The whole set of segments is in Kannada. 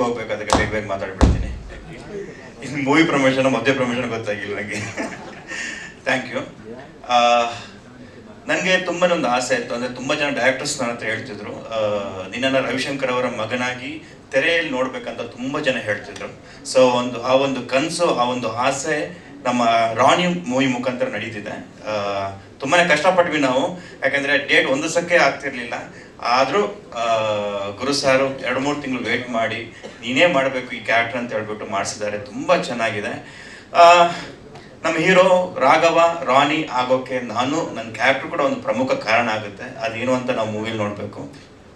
ಹೋಗ್ಬೇಕು, ಅದಕ್ಕೆ ಬೇಗ ಬೇಗ ಮಾತಾಡ್ಬಿಡ್ತೀನಿ. ಇನ್ನು ಮೂವಿ ಪ್ರಮೋಷನ್ ಮದುವೆ ಪ್ರಮೋಷನ್ ಗೊತ್ತಾಗಿಲ್ಲ ನನಗೆ. Thank you. ನನಗೆ ತುಂಬಾ ಒಂದು ಆಸೆ ಇತ್ತು, ಅಂದರೆ ತುಂಬ ಜನ ಡೈರೆಕ್ಟರ್ಸ್ ನನ್ನ ಹತ್ರ ಹೇಳ್ತಿದ್ರು, ನಿನ್ನನ್ನು ರವಿಶಂಕರ್ ಅವರ ಮಗನಾಗಿ ತೆರೆಯಲ್ಲಿ ನೋಡ್ಬೇಕಂತ ತುಂಬ ಜನ ಹೇಳ್ತಿದ್ರು. ಸೊ ಆ ಒಂದು ಕನಸು, ಆ ಒಂದು ಆಸೆ ನಮ್ಮ ರಾಣಿ ಮೂವಿ ಮುಖಾಂತರ ನಡೀತಿದೆ. ತುಂಬಾ ಕಷ್ಟಪಟ್ವಿ ನಾವು, ಯಾಕಂದರೆ ಡೇಟ್ ಒಂದಿಸಕ್ಕೆ ಆಗ್ತಿರ್ಲಿಲ್ಲ. ಆದರೂ ಗುರು ಸಾರು 2-3 ತಿಂಗಳು ವೇಟ್ ಮಾಡಿ ನೀನೇ ಮಾಡಬೇಕು ಈ ಕ್ಯಾರೆಕ್ಟರ್ ಅಂತ ಹೇಳ್ಬಿಟ್ಟು ಮಾಡಿಸಿದ್ದಾರೆ. ತುಂಬ ಚೆನ್ನಾಗಿದೆ. ನಮ್ಮ ಹೀರೋ ರಾಘವ ರಾಣಿ ಆಗೋಕ್ಕೆ ನನ್ನ ಕ್ಯಾರೆಕ್ಟರ್ ಕೂಡ ಒಂದು ಪ್ರಮುಖ ಕಾರಣ ಆಗುತ್ತೆ. ಅದೇನು ಅಂತ ನಾವು ಮೂವಿಲಿ ನೋಡಬೇಕು.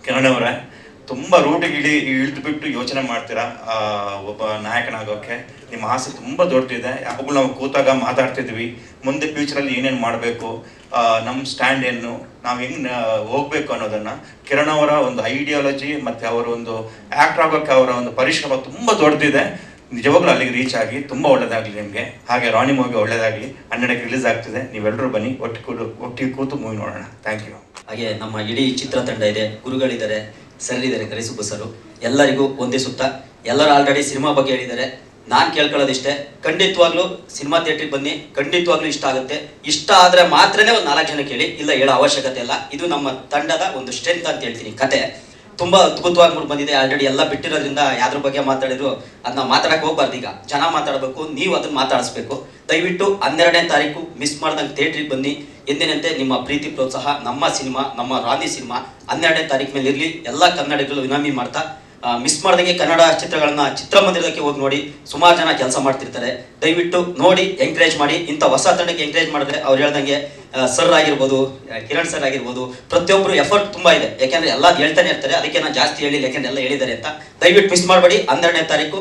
ಕಿರಣ್ ಅವರೇ, ತುಂಬ ರೂಟಿಗೆ ಇಳಿದ್ಬಿಟ್ಟು ಯೋಚನೆ ಮಾಡ್ತೀರಾ ಒಬ್ಬ ನಾಯಕನಾಗೋಕ್ಕೆ. ನಿಮ್ಮ ಆಸೆ ತುಂಬ ದೊಡ್ಡದಿದೆ. ಯಾವಾಗಲೂ ನಾವು ಕೂತಾಗ ಮಾತಾಡ್ತಿದ್ವಿ, ಮುಂದೆ ಫ್ಯೂಚರಲ್ಲಿ ಏನೇನು ಮಾಡಬೇಕು, ನಮ್ಮ ಸ್ಟ್ಯಾಂಡ್ ಏನು, ನಾವು ಹೆಂಗೆ ಹೋಗ್ಬೇಕು ಅನ್ನೋದನ್ನು. ಕಿರಣ್ ಅವರ ಒಂದು ಐಡಿಯಾಲಜಿ ಮತ್ತು ಅವರ ಒಂದು ಆ್ಯಕ್ಟರ್ ಆಗೋಕ್ಕೆ ಅವರ ಒಂದು ಪರಿಶ್ರಮ ತುಂಬ ದೊಡ್ಡದಿದೆ. ನಿಜವಾಗ್ಲೂ ಅಲ್ಲಿಗೆ ರೀಚ್ ಆಗಿ ತುಂಬ ಒಳ್ಳೇದಾಗಲಿ ನಿಮಗೆ. ಹಾಗೆ ರಾಣಿ ಮೂವಿ ಒಳ್ಳೇದಾಗಲಿ. 12ಕ್ಕೆ ರಿಲೀಸ್ ಆಗ್ತಿದೆ. ನೀವೆಲ್ಲರೂ ಬನ್ನಿ, ಒಟ್ಟಿಗೆ ಕೂತು ಮೂವಿ ನೋಡೋಣ. Thank you. ಹಾಗೆ ನಮ್ಮ ಇಡೀ ಚಿತ್ರತಂಡ ಇದೆ, ಗುರುಗಳಿದ್ದಾರೆ, ಸರ್ ಇದ್ದಾರೆ, ಕರಿಸುಬ್ಬು ಸರು. ಎಲ್ಲರಿಗೂ ಒಂದೇ ಸುತ್ತ. ಎಲ್ಲರೂ ಆಲ್ರೆಡಿ ಸಿನಿಮಾ ಬಗ್ಗೆ ಹೇಳಿದ್ದಾರೆ. ನಾನು ಕೇಳ್ಕೊಳ್ಳೋದಿಷ್ಟೇ, ಖಂಡಿತವಾಗ್ಲೂ ಸಿನಿಮಾ ಥಿಯೇಟ್ರಿಗೆ ಬನ್ನಿ, ಖಂಡಿತವಾಗ್ಲೂ ಇಷ್ಟ ಆಗುತ್ತೆ. ಇಷ್ಟ ಆದರೆ ಮಾತ್ರನೇ ಒಂದು 4 ಜನ ಕೇಳಿ, ಇಲ್ಲ ಹೇಳೋ ಅವಶ್ಯಕತೆ ಇಲ್ಲ. ಇದು ನಮ್ಮ ತಂಡದ ಒಂದು ಸ್ಟ್ರೆಂತ್ ಅಂತ ಹೇಳ್ತೀನಿ. ಕತೆ ತುಂಬ ಅದ್ಭುತವಾಗಿ ಮೂಡಿ ಬಂದಿದೆ. ಆಲ್ರೆಡಿ ಎಲ್ಲ ಬಿಟ್ಟಿರೋದ್ರಿಂದ ಯಾವ್ದ್ರ ಬಗ್ಗೆ ಮಾತಾಡಿದ್ರು ಅದನ್ನ ಮಾತಾಡಕ್ಕೆ ಹೋಗ್ಬಾರ್ದು. ಈಗ ಜನ ಮಾತಾಡಬೇಕು, ನೀವು ಅದನ್ನ ಮಾತಾಡಿಸ್ಬೇಕು. ದಯವಿಟ್ಟು 12ನೇ ತಾರೀಕು ಮಿಸ್ ಮಾಡ್ದಂಗೆ ಥಿಯೇಟ್ರಿಗೆ ಬನ್ನಿ. ಎಂದಿನಂತೆ ನಿಮ್ಮ ಪ್ರೀತಿ ಪ್ರೋತ್ಸಾಹ ನಮ್ಮ ಸಿನಿಮಾ, ನಮ್ಮ ರಾಣಿ ಸಿನಿಮಾ 12ನೇ ತಾರೀಕು ಮೇಲೆ ಇರಲಿ. ಎಲ್ಲ ಕನ್ನಡಿಗರು ವಿನಂತಿ ಮಾಡ್ತಾ, ಮಿಸ್ ಮಾಡ್ದಂಗೆ ಕನ್ನಡ ಚಿತ್ರಗಳನ್ನ ಚಿತ್ರಮಂದಿರಕ್ಕೆ ಹೋಗಿ ನೋಡಿ. ಸುಮಾರು ಜನ ಕೆಲಸ ಮಾಡ್ತಿರ್ತಾರೆ. ದಯವಿಟ್ಟು ನೋಡಿ, ಎಂಕರೇಜ್ ಮಾಡಿ. ಇಂಥ ಹೊಸ ತಂಡಕ್ಕೆ ಎಂಕರೇಜ್ ಮಾಡಿದ್ರೆ ಅವ್ರು ಹೇಳ್ದಂಗೆ ಸರ್ ಆಗಿರ್ಬೋದು, ಕಿರಣ್ ಸರ್ ಆಗಿರ್ಬೋದು, ಪ್ರತಿಯೊಬ್ಬರು ಎಫರ್ಟ್ ತುಂಬ ಇದೆ. ಯಾಕೆಂದ್ರೆ ಎಲ್ಲ ಹೇಳ್ತಾನೆ ಇರ್ತಾರೆ, ಅದಕ್ಕೆ ನಾನು ಜಾಸ್ತಿ ಹೇಳಿಲ್ಲ, ಯಾಕೆಂದ್ರೆ ಎಲ್ಲ ಹೇಳಿದ್ದಾರೆ ಅಂತ. ದಯವಿಟ್ಟು ಮಿಸ್ ಮಾಡಬೇಡಿ. 12ನೇ ತಾರೀಕು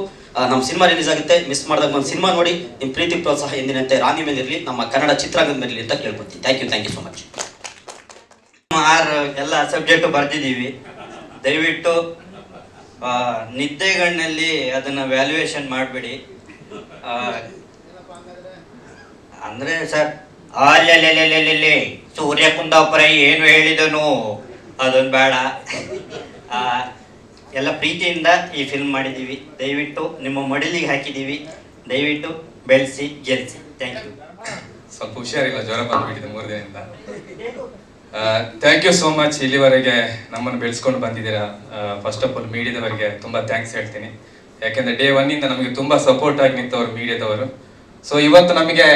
ನಮ್ಮ ಸಿನಿಮಾ ರಿಲೀಸ್ ಆಗುತ್ತೆ. ಮಿಸ್ ಮಾಡಿದಾಗ ಒಂದು ಸಿನಿಮಾ ನೋಡಿ. ನಿಮ್ಮ ಪ್ರೀತಿ ಪ್ರೋತ್ಸಾಹ ಎಂದಿನಂತೆ ರಾಣಿ ಮೇಲೆ ಇರಲಿ, ನಮ್ಮ ಕನ್ನಡ ಚಿತ್ರರಂಗದ ಮೇಲೆ ಇರಲಿ ಅಂತ ಕೇಳ್ಕೊತೀನಿ. Thank you so much. 6 ಎಲ್ಲ ಸಬ್ಜೆಕ್ಟು ಬರ್ತಿದ್ದೀವಿ. ದಯವಿಟ್ಟು ನಿದ್ದೆಗಣ್ಣಲ್ಲಿ ಅದನ್ನು ವ್ಯಾಲ್ಯೂಯೇಷನ್ ಮಾಡಬೇಡಿ. ಅಂದರೆ ಸರ್, ಅಲ್ಲೆಲ್ಲೆಲ್ಲೆಲ್ಲೆಲ್ಲೆ ಸೂರ್ಯ ಕುಂದಾಪುರ ಏನು ಹೇಳಿದನು ಅದೊಂದು ಬೇಡ. ಎಲ್ಲ ಪ್ರೀತಿಯಿಂದ ಈ ಫಿಲ್ಮ್ ಮಾಡಿದ್ದೀವಿ. ದಯವಿಟ್ಟು ನಿಮ್ಮ ಮಡಿಲಿಗೆ ಹಾಕಿದ್ದೀವಿ. ದಯವಿಟ್ಟು ಬೆಳೆಸಿ ಗೆಲ್ಲಿಸಿ. Thank you. ಸ್ವಲ್ಪ ಹುಷಾರಿಲ್ಲ, ಜ್ವರ ಬಂದ್ಬಿಟ್ಟಿದೆ 3 ದಿನದಿಂದ. Thank you so much. ಇಲ್ಲಿವರೆಗೆ ನಮ್ಮನ್ನು ಬೆಳೆಸ್ಕೊಂಡು ಬಂದಿದ್ದೀರಾ. ಫಸ್ಟ್ ಆಫ್ ಆಲ್ ಮೀಡಿಯಾದವರಿಗೆ ತುಂಬ ಥ್ಯಾಂಕ್ಸ್ ಹೇಳ್ತೀನಿ. ಯಾಕೆಂದರೆ ಡೇ 1 ನಮಗೆ ತುಂಬ ಸಪೋರ್ಟ್ ಆಗಿ ನಿಂತವರು ಮೀಡಿಯಾದವರು. ಸೊ ಇವತ್ತು ನಮಗೆ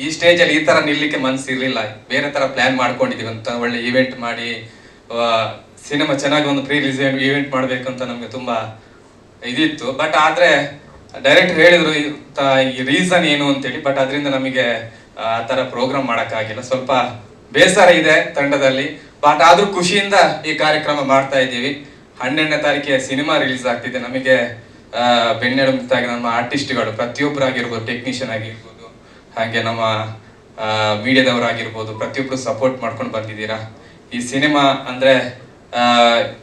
ಈ ಸ್ಟೇಜಲ್ಲಿ ಈ ಥರ ನಿಲ್ಲಕ್ಕೆ ಮನಸ್ಸು ಇರಲಿಲ್ಲ. ಬೇರೆ ಥರ ಪ್ಲ್ಯಾನ್ ಮಾಡ್ಕೊಂಡಿದ್ದೀವಿ ಅಂತ, ಒಳ್ಳೆ ಈವೆಂಟ್ ಮಾಡಿ ಸಿನಿಮಾ ಚೆನ್ನಾಗಿ ಒಂದು ಪ್ರೀ ರಿಲೀಸ್ ಈವೆಂಟ್ ಮಾಡಬೇಕು ಅಂತ ನಮಗೆ ತುಂಬ ಇದಿತ್ತು. ಬಟ್ ಆದರೆ ಡೈರೆಕ್ಟ್ ಹೇಳಿದರು ಈ ರೀಸನ್ ಏನು ಅಂತೇಳಿ. ಬಟ್ ಅದರಿಂದ ನಮಗೆ ಆ ಥರ ಪ್ರೋಗ್ರಾಮ್ ಮಾಡೋಕ್ಕಾಗಿಲ್ಲ. ಸ್ವಲ್ಪ ಬೇಸರ ಇದೆ ತಂಡದಲ್ಲಿ. ಬಟ್ ಆದರೂ ಖುಷಿಯಿಂದ ಈ ಕಾರ್ಯಕ್ರಮ ಮಾಡ್ತಾ ಇದ್ದೀವಿ. 12ನೇ ತಾರೀಕಿಗೆ ಸಿನಿಮಾ ರಿಲೀಸ್ ಆಗ್ತಿದೆ. ನಮಗೆ ಬೆನ್ನೆಲುಬಾಗಿ ನಮ್ಮ ಆರ್ಟಿಸ್ಟ್ಗಳು ಪ್ರತಿಯೊಬ್ಬರಾಗಿರ್ಬೋದು, ಟೆಕ್ನಿಷಿಯನ್ ಆಗಿರ್ಬೋದು, ಹಾಗೆ ನಮ್ಮ ಮೀಡಿಯಾದವರಾಗಿರ್ಬೋದು, ಪ್ರತಿಯೊಬ್ಬರು ಸಪೋರ್ಟ್ ಮಾಡ್ಕೊಂಡು ಬಂದಿದ್ದೀರಾ. ಈ ಸಿನಿಮಾ ಅಂದರೆ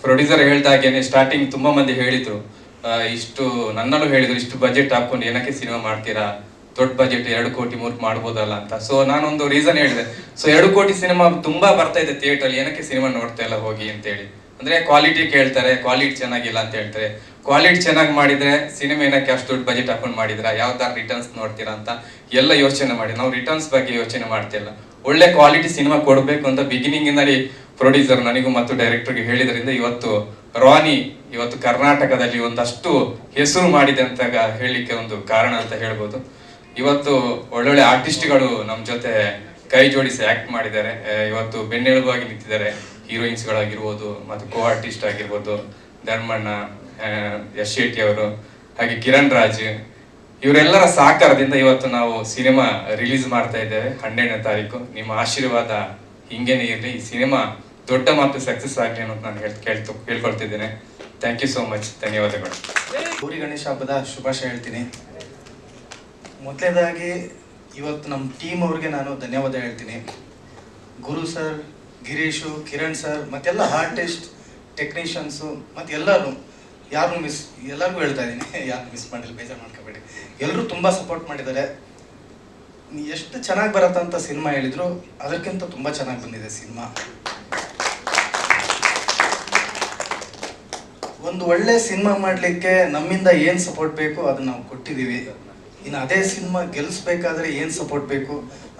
ಪ್ರೊಡ್ಯೂಸರ್ ಹೇಳ್ದಾಗೇನೆ ಸ್ಟಾರ್ಟಿಂಗ್ ತುಂಬ ಮಂದಿ ಹೇಳಿದರು, ಇಷ್ಟು ನನ್ನಲ್ಲೂ ಹೇಳಿದರು, ಇಷ್ಟು ಬಜೆಟ್ ಹಾಕ್ಕೊಂಡು ಏನಕ್ಕೆ ಸಿನಿಮಾ ಮಾಡ್ತೀರಾ, ದೊಡ್ಡ ಬಜೆಟ್ 2 ಕೋಟಿ 3 ಮಾಡ್ಬೋದಲ್ಲ ಅಂತ. ಸೊ ನಾನೊಂದು ರೀಸನ್ ಹೇಳಿದೆ. ಸೊ 2 ಕೋಟಿ ಸಿನಿಮಾ ತುಂಬಾ ಬರ್ತಾ ಇದೆ ಥಿಯೇಟರ್, ಏನಕ್ಕೆ ಸಿನಿಮಾ ನೋಡ್ತಾ ಇಲ್ಲ ಹೋಗಿ ಅಂತೇಳಿ. ಅಂದ್ರೆ ಕ್ವಾಲಿಟಿ ಕೇಳ್ತಾರೆ, ಕ್ವಾಲಿಟಿ ಚೆನ್ನಾಗಿಲ್ಲ ಅಂತ ಹೇಳ್ತಾರೆ. ಕ್ವಾಲಿಟಿ ಚೆನ್ನಾಗಿ ಮಾಡಿದ್ರೆ ಸಿನಿಮಾ ಏನಕ್ಕೆ ಅಷ್ಟು ದೊಡ್ಡ ಬಜೆಟ್ ಹಾಕೊಂಡು ಮಾಡಿದ್ರಾ, ಯಾವ್ದಾರು ರಿಟರ್ನ್ಸ್ ನೋಡ್ತೀರಾ ಅಂತ ಎಲ್ಲ ಯೋಚನೆ ಮಾಡಿ ನಾವು ರಿಟರ್ನ್ಸ್ ಬಗ್ಗೆ ಯೋಚನೆ ಮಾಡ್ತಿಲ್ಲ. ಒಳ್ಳೆ ಕ್ವಾಲಿಟಿ ಸಿನಿಮಾ ಕೊಡಬೇಕು ಅಂತ ಬಿಗಿನಿಂಗಿನಲ್ಲಿ ಪ್ರೊಡ್ಯೂಸರ್ ನನಗೂ ಮತ್ತು ಡೈರೆಕ್ಟರ್ಗೆ ಹೇಳಿದ್ರಿಂದ ಇವತ್ತು ರಾಣಿ ಇವತ್ತು ಕರ್ನಾಟಕದಲ್ಲಿ ಒಂದಷ್ಟು ಹೆಸರು ಮಾಡಿದೆ ಅಂತ ಹೇಳಲಿಕ್ಕೆ ಒಂದು ಕಾರಣ ಅಂತ ಹೇಳ್ಬೋದು. ಇವತ್ತು ಒಳ್ಳೊಳ್ಳೆ ಆರ್ಟಿಸ್ಟ್ಗಳು ನಮ್ಮ ಜೊತೆ ಕೈ ಜೋಡಿಸಿ ಆಕ್ಟ್ ಮಾಡಿದ್ದಾರೆ. ಇವತ್ತು ಬೆನ್ನೆಲುಬಾಗಿ ನಿಂತಿದ್ದಾರೆ. ಹೀರೋಯಿನ್ಸ್ಗಳಾಗಿರ್ಬೋದು ಮತ್ತು ಕೋ ಆರ್ಟಿಸ್ಟ್ ಆಗಿರ್ಬೋದು, ಧರ್ಮಣ್ಣ, ಯಶ್ ಶೆಟ್ಟಿ ಅವರು, ಹಾಗೆ ಕಿರಣ್ ರಾಜ್, ಇವರೆಲ್ಲರ ಸಹಕಾರದಿಂದ ಇವತ್ತು ನಾವು ಸಿನಿಮಾ ರಿಲೀಸ್ ಮಾಡ್ತಾ ಇದ್ದೇವೆ 12ನೇ ತಾರೀಕು. ನಿಮ್ಮ ಆಶೀರ್ವಾದ ಹಿಂಗೇನೆ ಇರಲಿ, ಈ ಸಿನಿಮಾ ದೊಡ್ಡ ಮತ್ತು ಸಕ್ಸಸ್ ಆಗಲಿ ಅನ್ನೋದು ನಾನು ಕೇಳ್ಕೊಳ್ತಿದ್ದೇನೆ. Thank you so much. ಧನ್ಯವಾದಗಳು. ಗೌರಿ ಗಣೇಶ ಹಬ್ಬದ ಶುಭಾಶಯ ಹೇಳ್ತೀನಿ. ಮೊದಲನೇದಾಗಿ ಇವತ್ತು ನಮ್ಮ ಟೀಮ್ ಅವ್ರಿಗೆ ನಾನು ಧನ್ಯವಾದ ಹೇಳ್ತೀನಿ. ಗುರು ಸರ್, ಗಿರೀಶು, ಕಿರಣ್ ಸರ್ ಮತ್ತೆಲ್ಲ ಆರ್ಟಿಸ್ಟ್, ಟೆಕ್ನಿಷಿಯನ್ಸು ಮತ್ತು ಎಲ್ಲರೂ ಎಲ್ಲರಿಗೂ ಹೇಳ್ತಾ ಇದ್ದೀನಿ, ಯಾರು ಮಿಸ್ ಮಾಡಿಲ್ಲ, ಬೇಜಾರು ಮಾಡ್ಕೋಬೇಡಿ. ಎಲ್ಲರೂ ತುಂಬ ಸಪೋರ್ಟ್ ಮಾಡಿದ್ದಾರೆ. ಎಷ್ಟು ಚೆನ್ನಾಗಿ ಬರತ್ತಂತ ಸಿನಿಮಾ ಹೇಳಿದ್ರು, ಅದಕ್ಕಿಂತ ತುಂಬ ಚೆನ್ನಾಗಿ ಬಂದಿದೆ ಸಿನಿಮಾ. ಒಂದು ಒಳ್ಳೆ ಸಿನಿಮಾ ಮಾಡಲಿಕ್ಕೆ ನಮ್ಮಿಂದ ಏನು ಸಪೋರ್ಟ್ ಬೇಕು ಅದನ್ನ ನಾವು ಕೊಟ್ಟಿದ್ದೀವಿ. ಇನ್ನು ಅದೇ ಸಿನಿಮಾ ಗೆಲ್ಲಿಸ್ಬೇಕಾದ್ರೆ ಏನು ಸಪೋರ್ಟ್ ಬೇಕು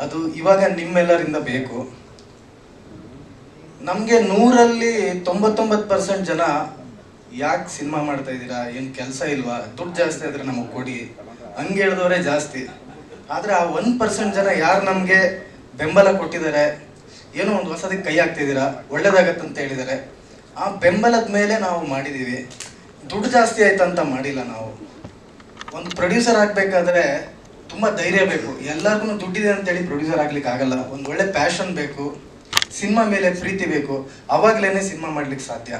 ಅದು ಇವಾಗ ನಿಮ್ಮೆಲ್ಲರಿಂದ ಬೇಕು. ನಮಗೆ 100ರಲ್ಲಿ 99% ಜನ ಯಾಕೆ ಸಿನಿಮಾ ಮಾಡ್ತಾ ಇದ್ದೀರಾ, ಏನು ಕೆಲಸ ಇಲ್ವಾ, ದುಡ್ಡು ಜಾಸ್ತಿ ಆದರೆ ನಮಗೆ ಕೊಡಿ ಹಂಗೆ ಹೇಳಿದವರೇ ಜಾಸ್ತಿ. ಆದರೆ ಆ 1% ಜನ ಯಾರು ನಮಗೆ ಬೆಂಬಲ ಕೊಟ್ಟಿದ್ದಾರೆ, ಏನೋ ಒಂದು ಹೊಸದಕ್ಕೆ ಕೈ ಹಾಕ್ತಿದ್ದೀರಾ, ಒಳ್ಳೇದಾಗತ್ತಂತ ಹೇಳಿದ್ದಾರೆ, ಆ ಬೆಂಬಲದ ಮೇಲೆ ನಾವು ಮಾಡಿದ್ದೀವಿ. ದುಡ್ಡು ಜಾಸ್ತಿ ಆಯ್ತಂತ ಮಾಡಿಲ್ಲ. ನಾವು ಒಂದು ಪ್ರೊಡ್ಯೂಸರ್ ಆಗಬೇಕಾದ್ರೆ ತುಂಬ ಧೈರ್ಯ ಬೇಕು. ಎಲ್ಲರಿಗೂ ದುಡ್ಡಿದೆ ಅಂತೇಳಿ ಪ್ರೊಡ್ಯೂಸರ್ ಆಗ್ಲಿಕ್ಕೆ ಆಗಲ್ಲ. ಒಂದು ಒಳ್ಳೆ ಪ್ಯಾಷನ್ ಬೇಕು, ಸಿನಿಮಾ ಮೇಲೆ ಪ್ರೀತಿ ಬೇಕು, ಅವಾಗಲೇ ಸಿನಿಮಾ ಮಾಡ್ಲಿಕ್ಕೆ ಸಾಧ್ಯ.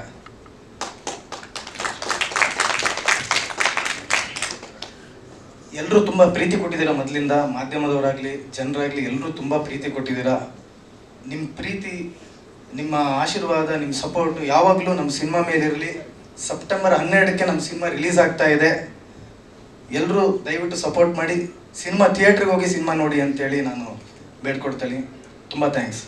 ಎಲ್ಲರೂ ತುಂಬ ಪ್ರೀತಿ ಕೊಟ್ಟಿದ್ದೀರಾ ಮೊದಲಿಂದ, ಮಾಧ್ಯಮದವರಾಗಲಿ ಜನರಾಗಲಿ ಎಲ್ಲರೂ ತುಂಬ ಪ್ರೀತಿ ಕೊಟ್ಟಿದ್ದೀರಾ. ನಿಮ್ಮ ಪ್ರೀತಿ, ನಿಮ್ಮ ಆಶೀರ್ವಾದ, ನಿಮ್ಮ ಸಪೋರ್ಟು ಯಾವಾಗಲೂ ನಮ್ಮ ಸಿನಿಮಾ ಮೇಲಿರಲಿ. ಸೆಪ್ಟೆಂಬರ್ 12ಕ್ಕೆ ನಮ್ಮ ಸಿನಿಮಾ ರಿಲೀಸ್ ಆಗ್ತಾ ಇದೆ. ಎಲ್ಲರೂ ದಯವಿಟ್ಟು ಸಪೋರ್ಟ್ ಮಾಡಿ, ಸಿನಿಮಾ ಥಿಯೇಟ್ರಿಗೆ ಹೋಗಿ ಸಿನಿಮಾ ನೋಡಿ ಅಂತೇಳಿ ನಾನು ಬೇಡ್ಕೊಡ್ತೀನಿ. ತುಂಬ ಥ್ಯಾಂಕ್ಸ್.